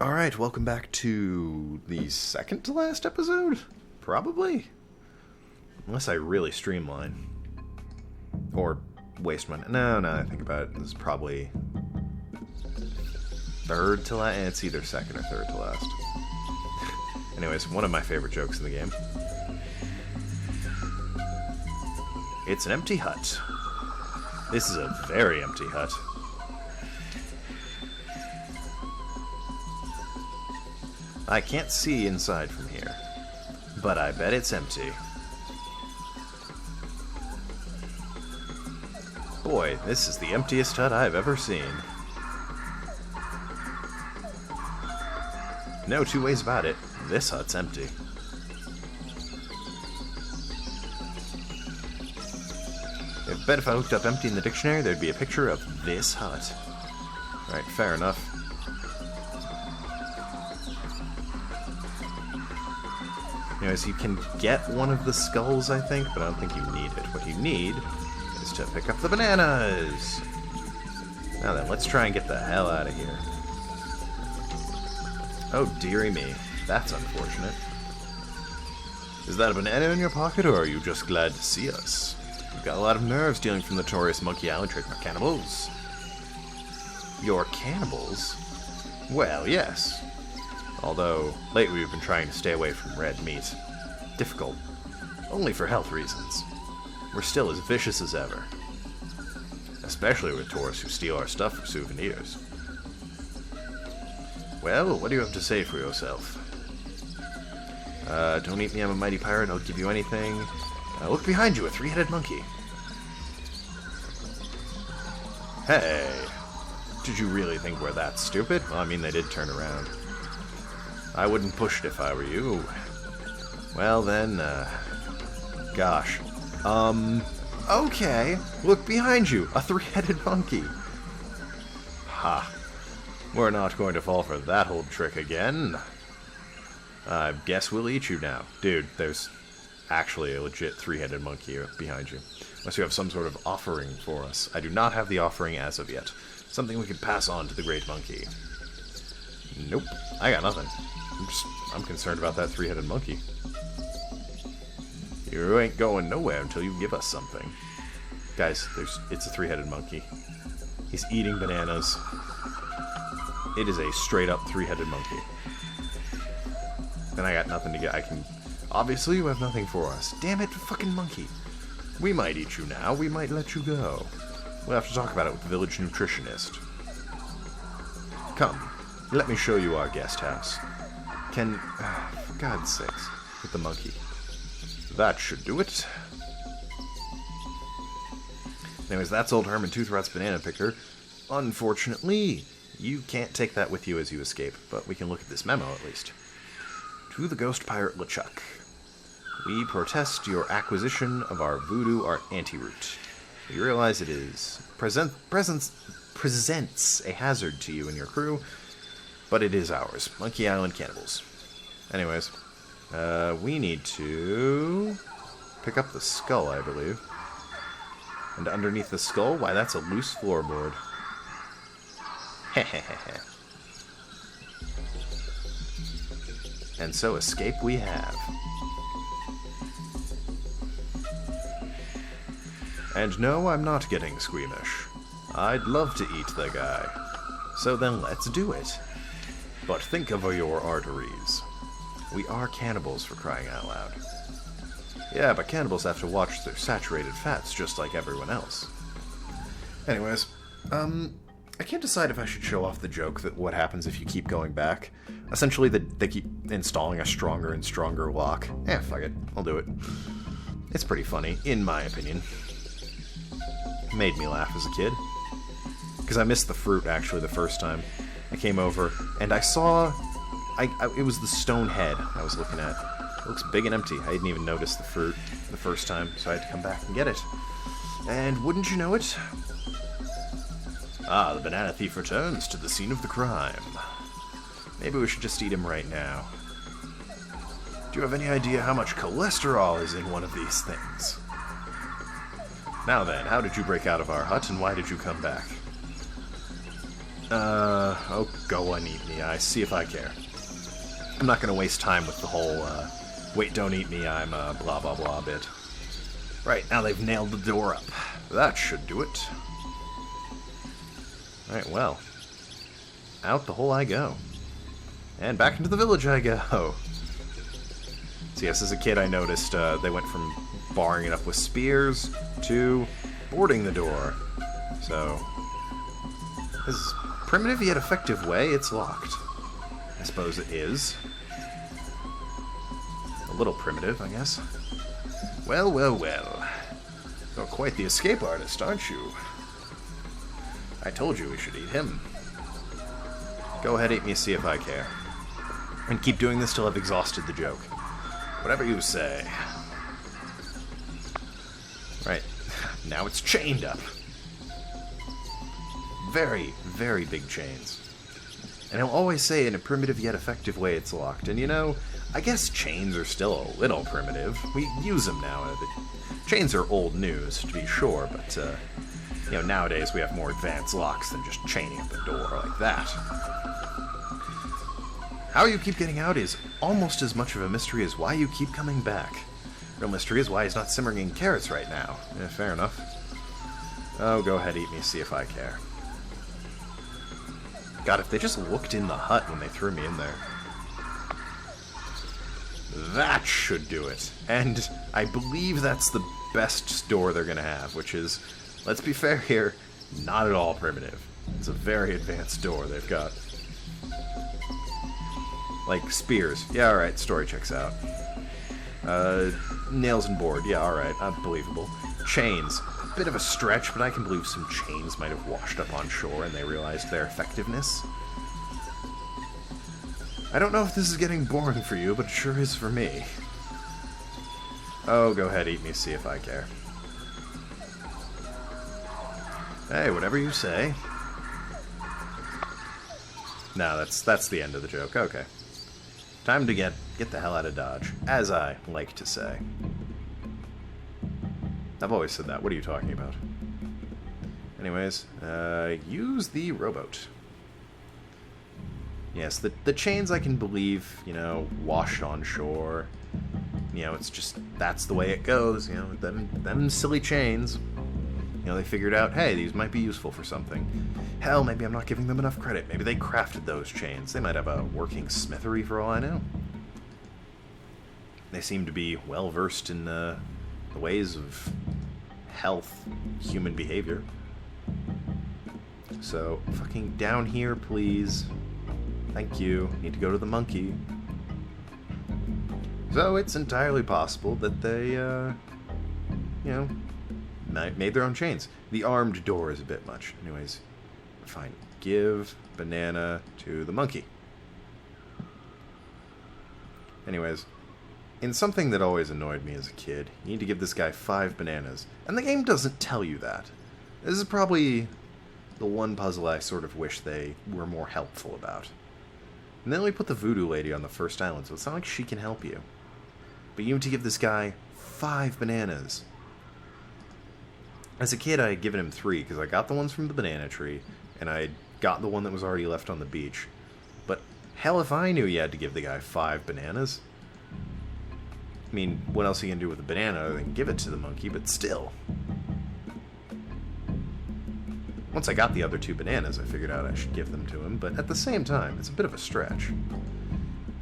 Alright, welcome back to the second to last episode? Probably? Unless I really streamline. Or waste money. No, I think about it. This is probably third to last. It's either second or third to last. Anyways, one of my favorite jokes in the game. It's an empty hut. This is a very empty hut. I can't see inside from here, but I bet it's empty. Boy, this is the emptiest hut I've ever seen. No two ways about it, this hut's empty. I bet if I looked up empty in the dictionary, there'd be a picture of this hut. Alright, fair enough. Anyways, you can get one of the skulls, I think, but I don't think you need it. What you need is to pick up the bananas! Now then, let's try and get the hell out of here. Oh, dearie me. That's unfortunate. Is that a banana in your pocket, or are you just glad to see us? You've got a lot of nerve stealing from the notorious Monkey Island trademark Cannibals. You're cannibals? Well, yes. Although, lately we've been trying to stay away from red meat. Difficult. Only for health reasons. We're still as vicious as ever. Especially with tourists who steal our stuff for souvenirs. Well, what do you have to say for yourself? Don't eat me, I'm a mighty pirate, I'll give you anything. Look behind you, a three-headed monkey. Hey! Did you really think we're that stupid? Well, I mean, they did turn around. I wouldn't push it if I were you. Well then, gosh. Okay. Look behind you, a three-headed monkey. Ha. We're not going to fall for that old trick again. I guess we'll eat you now. Dude, there's actually a legit three-headed monkey behind you. Unless you have some sort of offering for us. I do not have the offering as of yet. Something we could pass on to the great monkey. Nope. I got nothing. I'm concerned about that three-headed monkey. You ain't going nowhere until you give us something. Guys, it's a three-headed monkey. He's eating bananas. It is a straight-up three-headed monkey. And I got nothing to get. Obviously, you have nothing for us. Damn it, fucking monkey. We might eat you now. We might let you go. We'll have to talk about it with the village nutritionist. Come, let me show you our guest house. For God's sakes, with the monkey. That should do it. Anyways, that's old Herman Toothrot's banana picker. Unfortunately, you can't take that with you as you escape, but we can look at this memo at least. To the ghost pirate LeChuck. We protest your acquisition of our voodoo art antiroot. We realize it is presents a hazard to you and your crew, but it is ours. Monkey Island Cannibals. Anyways, we need to pick up the skull, I believe. And underneath the skull, why, that's a loose floorboard. Hehehehe. And so escape we have. And no, I'm not getting squeamish. I'd love to eat the guy. So then let's do it. But think of your arteries. We are cannibals, for crying out loud. Yeah, but cannibals have to watch their saturated fats just like everyone else. Anyways, I can't decide if I should show off the joke that what happens if you keep going back. Essentially, they keep installing a stronger and stronger lock. Fuck it. I'll do it. It's pretty funny, in my opinion. Made me laugh as a kid. Because I missed the fruit, actually, the first time. I came over, and I saw... it was the stone head I was looking at. It looks big and empty. I didn't even notice the fruit the first time, so I had to come back and get it. And wouldn't you know it? Ah, the banana thief returns to the scene of the crime. Maybe we should just eat him right now. Do you have any idea how much cholesterol is in one of these things? Now then, how did you break out of our hut, and why did you come back? Oh, go on, eat me. I see if I care. I'm not gonna waste time with the whole, wait, don't eat me, I'm a blah blah blah bit. Right, now they've nailed the door up. That should do it. Alright, well. Out the hole I go. And back into the village I go. So yes, as a kid I noticed they went from barring it up with spears to boarding the door. So, this is a primitive yet effective way. It's locked. I suppose it is. A little primitive, I guess. Well, well, well. You're quite the escape artist, aren't you? I told you we should eat him. Go ahead, eat me, see if I care. And keep doing this till I've exhausted the joke. Whatever you say. Right. Now it's chained up. Very, very big chains. And he'll always say in a primitive yet effective way it's locked. And you know, I guess chains are still a little primitive. We use them now. Chains are old news, to be sure, but, you know, nowadays we have more advanced locks than just chaining up a door like that. How you keep getting out is almost as much of a mystery as why you keep coming back. Real mystery is why he's not simmering in carrots right now. Yeah, fair enough. Oh, go ahead, eat me, see if I care. God, if they just looked in the hut when they threw me in there. That should do it. And I believe that's the best door they're going to have, which is, let's be fair here, not at all primitive. It's a very advanced door they've got. Like, spears. Yeah, alright, story checks out. Nails and board. Yeah, alright, unbelievable. Chains. Bit of a stretch, but I can believe some chains might have washed up on shore and they realized their effectiveness. I don't know if this is getting boring for you, but it sure is for me. Oh, go ahead, eat me, see if I care. Hey, whatever you say. No, that's the end of the joke. Okay. Time to get the hell out of Dodge, as I like to say. I've always said that. What are you talking about? Anyways, use the rowboat. Yes, the chains I can believe, you know, washed on shore. You know, it's just, that's the way it goes, you know, them silly chains. You know, they figured out, hey, these might be useful for something. Hell, maybe I'm not giving them enough credit. Maybe they crafted those chains. They might have a working smithery for all I know. They seem to be well-versed in the ways of health, human behavior. So, fucking down here, please. Thank you. Need to go to the monkey. So, it's entirely possible that they, you know, made their own chains. The armed door is a bit much. Anyways, fine. Give banana to the monkey. Anyways, in something that always annoyed me as a kid, you need to give this guy 5 bananas. And the game doesn't tell you that. This is probably the one puzzle I sort of wish they were more helpful about. And then we put the voodoo lady on the first island, so it's not like she can help you. But you need to give this guy 5 bananas. As a kid, I had given him 3, because I got the ones from the banana tree, and I got the one that was already left on the beach. But hell if I knew you had to give the guy 5 bananas. I mean, what else are you going to do with a banana other than give it to the monkey, but still. Once I got the other 2 bananas, I figured out I should give them to him, but at the same time, it's a bit of a stretch.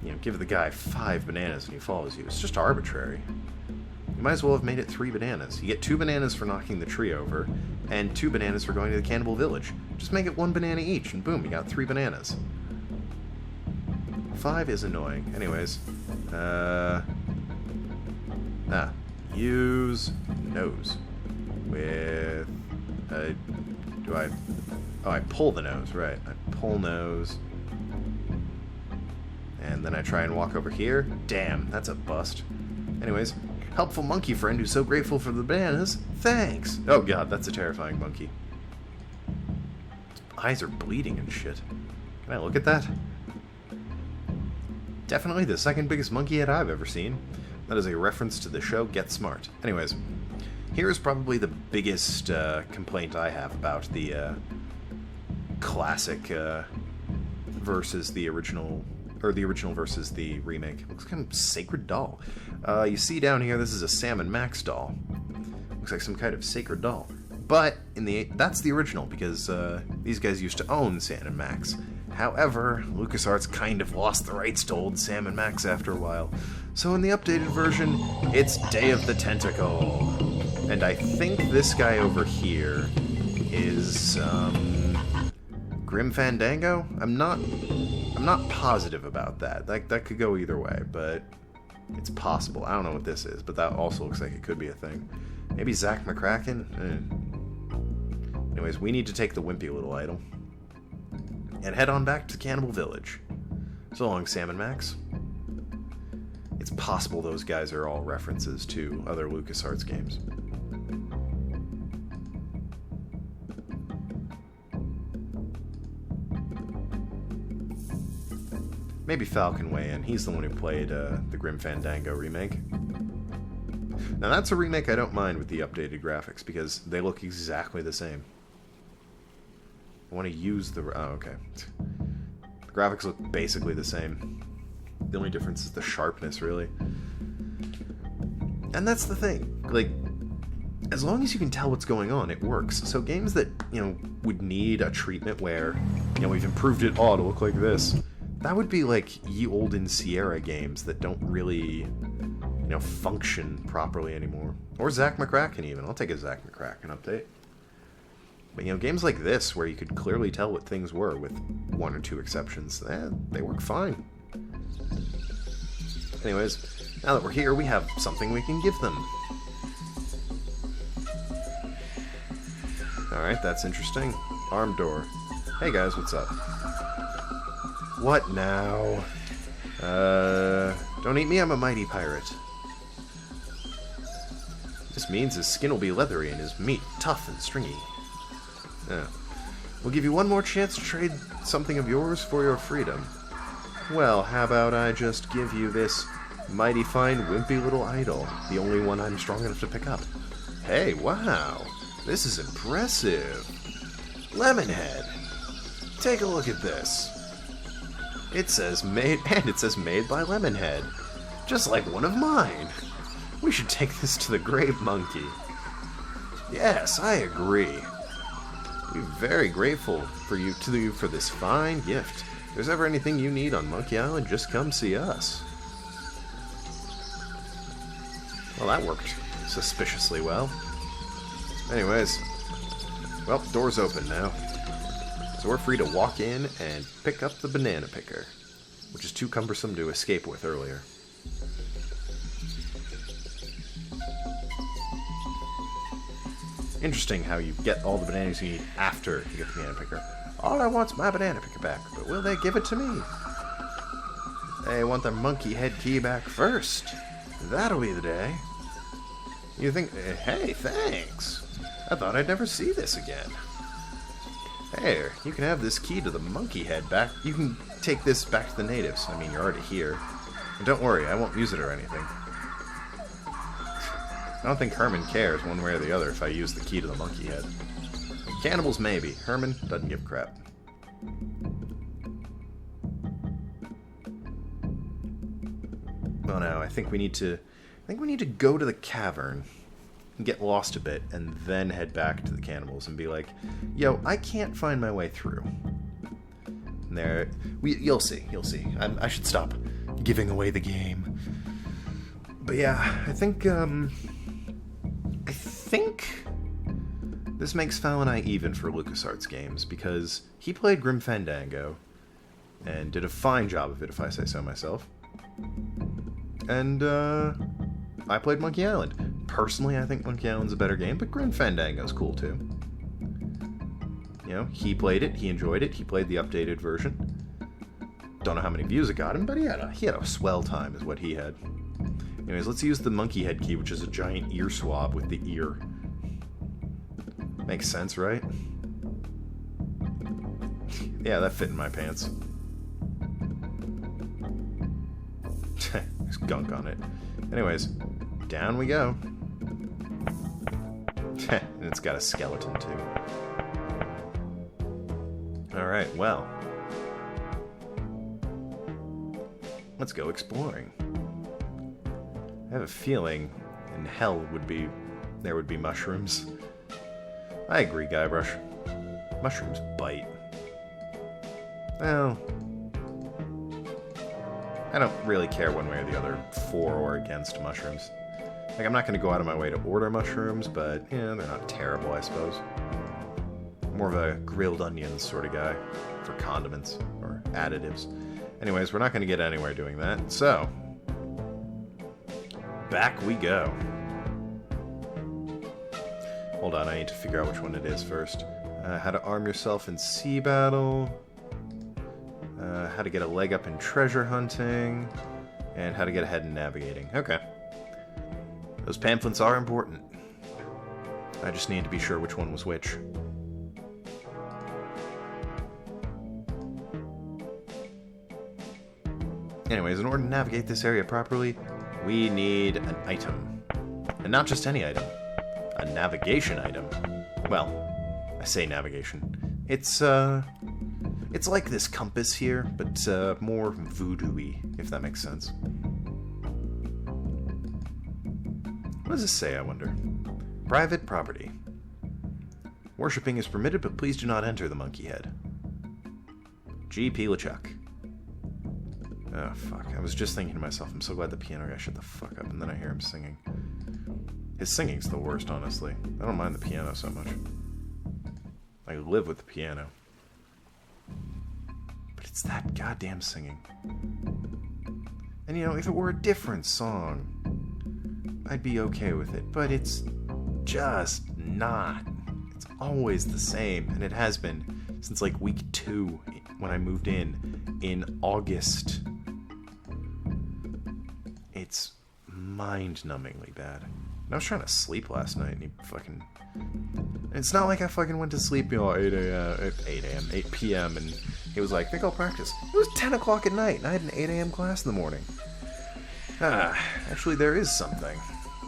You know, give the guy 5 bananas and he follows you. It's just arbitrary. You might as well have made it 3 bananas. You get 2 bananas for knocking the tree over, and 2 bananas for going to the cannibal village. Just make it 1 banana each, and boom, you got 3 bananas. 5 is annoying. Anyways, use nose with, I pull the nose, right. I pull nose, and then I try and walk over here. Damn, that's a bust. Anyways, helpful monkey friend who's so grateful for the bananas. Thanks! Oh god, that's a terrifying monkey. His eyes are bleeding and shit. Can I look at that? Definitely the second biggest monkey head I've ever seen. That is a reference to the show Get Smart. Anyways, here's probably the biggest complaint I have about the classic versus the original, or the original versus the remake. Looks kind of sacred doll. You see down here, this is a Sam and Max doll. Looks like some kind of sacred doll. But that's the original, because these guys used to own Sam and Max. However, LucasArts kind of lost the rights to old Sam and Max after a while. So in the updated version, it's Day of the Tentacle. And I think this guy over here is Grim Fandango? I'm not positive about that. That could go either way, but it's possible. I don't know what this is, but that also looks like it could be a thing. Maybe Zach McCracken? Anyways, we need to take the wimpy little idol and head on back to Cannibal Village. So long, Sam and Max. It's possible those guys are all references to other LucasArts games. Maybe Falcon weigh in. He's the one who played the Grim Fandango remake. Now that's a remake I don't mind with the updated graphics, because they look exactly the same. I want to use the... Oh, okay. The graphics look basically the same. The only difference is the sharpness, really. And that's the thing. Like, as long as you can tell what's going on, it works. So games that, would need a treatment where, we've improved it all to look like this, that would be like ye olden Sierra games that don't really, function properly anymore. Or Zach McCracken, even. I'll take a Zach McCracken update. But, games like this, where you could clearly tell what things were, with one or two exceptions, they work fine. Anyways, now that we're here, we have something we can give them. Alright, that's interesting. Armed door. Hey guys, what's up? What now? Don't eat me, I'm a mighty pirate. This means his skin will be leathery and his meat tough and stringy. Yeah. We'll give you one more chance to trade something of yours for your freedom. Well, how about I just give you this mighty fine wimpy little idol, the only one I'm strong enough to pick up. Hey, wow! This is impressive! Lemonhead! Take a look at this. It says made by Lemonhead. Just like one of mine. We should take this to the Grave Monkey. Yes, I agree. We're very grateful for this fine gift. If there's ever anything you need on Monkey Island, just come see us. Well, that worked suspiciously well. Anyways, well, door's open now. So we're free to walk in and pick up the banana picker, which is too cumbersome to escape with earlier. Interesting how you get all the bananas you need after you get the banana picker. All I want's my banana picker back, but will they give it to me? They want their monkey head key back first. That'll be the day. You think, hey, thanks. I thought I'd never see this again. Here, you can have this key to the monkey head back. You can take this back to the natives. I mean, you're already here. And don't worry, I won't use it or anything. I don't think Herman cares one way or the other if I use the key to the monkey head. Cannibals, maybe. Herman doesn't give a crap. Well, now, I think we need to go to the cavern and get lost a bit, and then head back to the cannibals and be like, yo, I can't find my way through. And you'll see. I should stop giving away the game. But yeah, I think this makes Fal and I even for LucasArts games, because he played Grim Fandango, and did a fine job of it, if I say so myself. And, I played Monkey Island. Personally, I think Monkey Island's a better game, but Grim Fandango's cool too. He played it, he enjoyed it, he played the updated version. Don't know how many views it got him, but he had a swell time is what he had. Anyways, let's use the monkey head key, which is a giant ear swab with the ear. Makes sense, right? Yeah, that fit in my pants. There's gunk on it. Anyways, down we go. And it's got a skeleton, too. Alright, well. Let's go exploring. I have a feeling in hell there would be mushrooms. I agree, Guybrush. Mushrooms bite. Well, I don't really care one way or the other for or against mushrooms. Like, I'm not going to go out of my way to order mushrooms, but, yeah, they're not terrible, I suppose. More of a grilled onions sort of guy for condiments or additives. Anyways, we're not going to get anywhere doing that, so back we go. Hold on, I need to figure out which one it is first. How to arm yourself in sea battle, how to get a leg up in treasure hunting, and how to get ahead in navigating. Okay. Those pamphlets are important. I just need to be sure which one was which. Anyways, in order to navigate this area properly, we need an item. And not just any item. A navigation item. Well, I say navigation. It's like this compass here, but more voodoo-y, if that makes sense. What does this say, I wonder? Private property. Worshipping is permitted, but please do not enter the monkey head. G.P. LeChuck. Oh, fuck. I was just thinking to myself, I'm so glad the piano guy shut the fuck up, and then I hear him singing. His singing's the worst, honestly. I don't mind the piano so much. I live with the piano. But it's that goddamn singing. And you know, if it were a different song, I'd be okay with it. But it's just not. It's always the same, and it has been since like week 2 when I moved in August. It's mind-numbingly bad. And I was trying to sleep last night, and he fucking... It's not like I fucking went to sleep, you know, 8 p.m., and he was like, think I'll practice. It was 10 o'clock at night, and I had an 8 a.m. class in the morning. Actually, there is something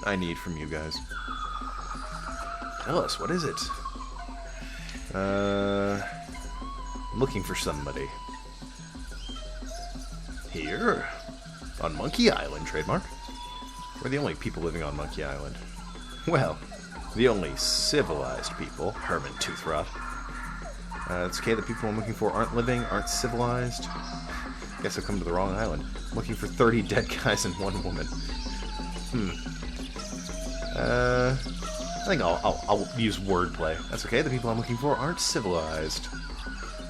I need from you guys. Tell us, what is it? I'm looking for somebody. Here? On Monkey Island, trademark. We're the only people living on Monkey Island. Well, the only civilized people, Herman Toothrot. It's okay, the people I'm looking for aren't civilized. Guess I've come to the wrong island. I'm looking for 30 dead guys and 1 woman. I think I'll use wordplay. That's okay, the people I'm looking for aren't civilized.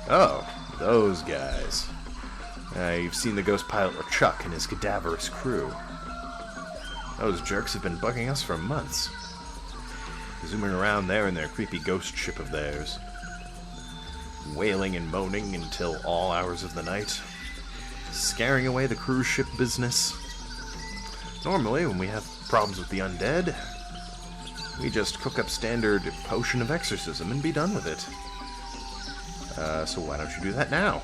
Oh, those guys. You've seen the ghost pilot LeChuck and his cadaverous crew. Those jerks have been bugging us for months. Zooming around there in their creepy ghost ship of theirs. Wailing and moaning until all hours of the night. Scaring away the cruise ship business. Normally, when we have problems with the undead, we just cook up standard potion of exorcism and be done with it. So why don't you do that now?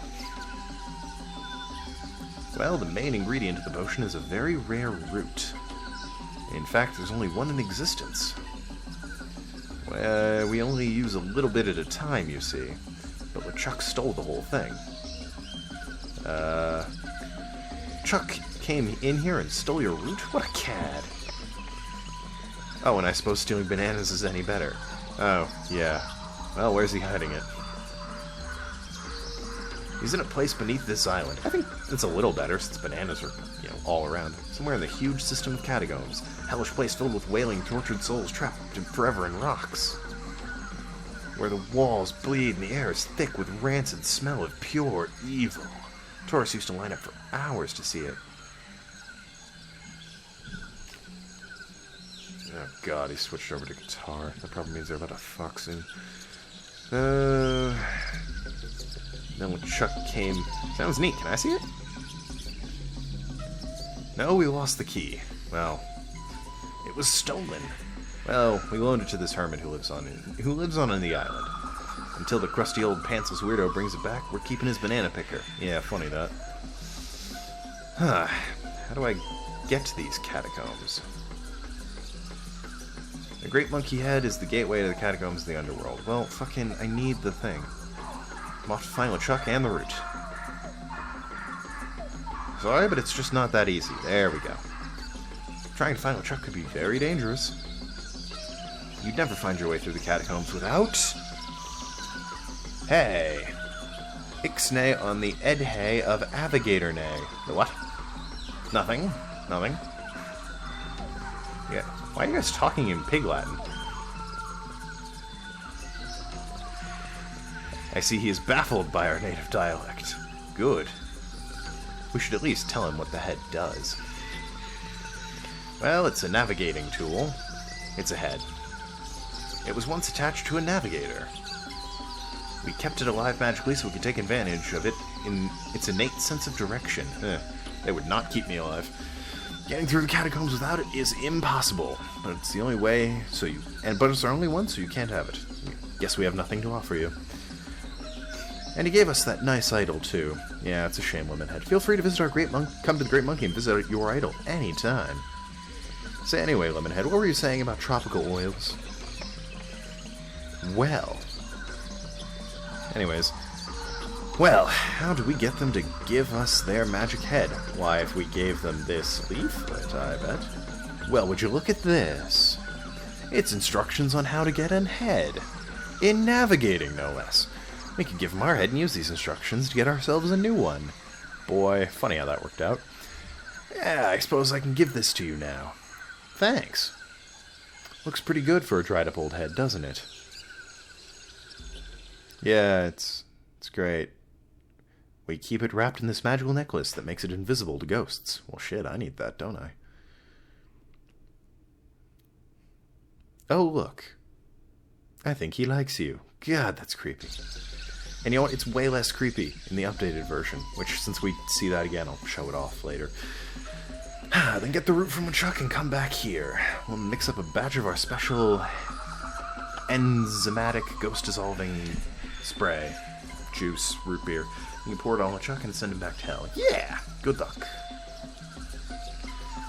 Well, the main ingredient of the potion is a very rare root. In fact, there's only one in existence. We only use a little bit at a time, you see. But LeChuck stole the whole thing. Chuck came in here and stole your root? What a cad. Oh, and I suppose stealing bananas is any better. Oh, yeah. Well, where's he hiding it? He's in a place beneath this island. I think it's a little better since bananas are, you know, all around. Somewhere in the huge system of catacombs. Hellish place filled with wailing, tortured souls trapped forever in rocks. Where the walls bleed and the air is thick with rancid smell of pure evil. Tourists used to line up for hours to see it. Oh god, he switched over to guitar. That probably means they're about to fuck soon. Then when Chuck came... Sounds neat. Can I see it? No, we lost the key. Well, it was stolen. Well, we loaned it to this hermit who lives on the island. Until the crusty old pantsless weirdo brings it back, we're keeping his banana picker. Yeah, funny that. How do I get to these catacombs? The Great Monkey Head is the gateway to the catacombs of the underworld. Well, fucking, I need the thing. I'm off to find LeChuck and the root. Sorry, but it's just not that easy. There we go. Trying to find LeChuck could be very dangerous. You'd never find your way through the catacombs without... Hey! Ixnay on the Edhay of Avigatornay. The what? Nothing. Nothing. Yeah. Why are you guys talking in Pig Latin? I see he is baffled by our native dialect. Good. We should at least tell him what the head does. Well, it's a navigating tool. It's a head. It was once attached to a navigator. We kept it alive magically so we could take advantage of it in its innate sense of direction. They would not keep me alive. Getting through the catacombs without it is impossible. But it's the only way, but it's our only one, so you can't have it. Guess we have nothing to offer you. And he gave us that nice idol, too. Yeah, it's a shame, Lemonhead. Feel free to visit our come to the Great Monkey and visit your idol anytime. So anyway, Lemonhead, what were you saying about tropical oils? Well. Anyways. Well, how do we get them to give us their magic head? Why, if we gave them this leaflet, I bet. Well, would you look at this? It's instructions on how to get a head. In navigating, no less. We could give them our head and use these instructions to get ourselves a new one. Boy, funny how that worked out. Yeah, I suppose I can give this to you now. Thanks. Looks pretty good for a dried-up old head, doesn't it? Yeah, it's great. We keep it wrapped in this magical necklace that makes it invisible to ghosts. Well, shit, I need that, don't I? Oh, look. I think he likes you. God, that's creepy. And you know what? It's way less creepy in the updated version, which, since we see that again, I'll show it off later. Then get the root from LeChuck and come back here. We'll mix up a batch of our special enzymatic ghost-dissolving spray, juice, root beer. You can pour it on LeChuck and send him back to hell. Yeah! Good luck.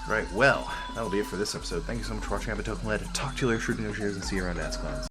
Right, well, that'll be it for this episode. Thank you so much for watching. I've been Tokenlad. Talk to you later, shooting no shares, and see you around Dance Clowns.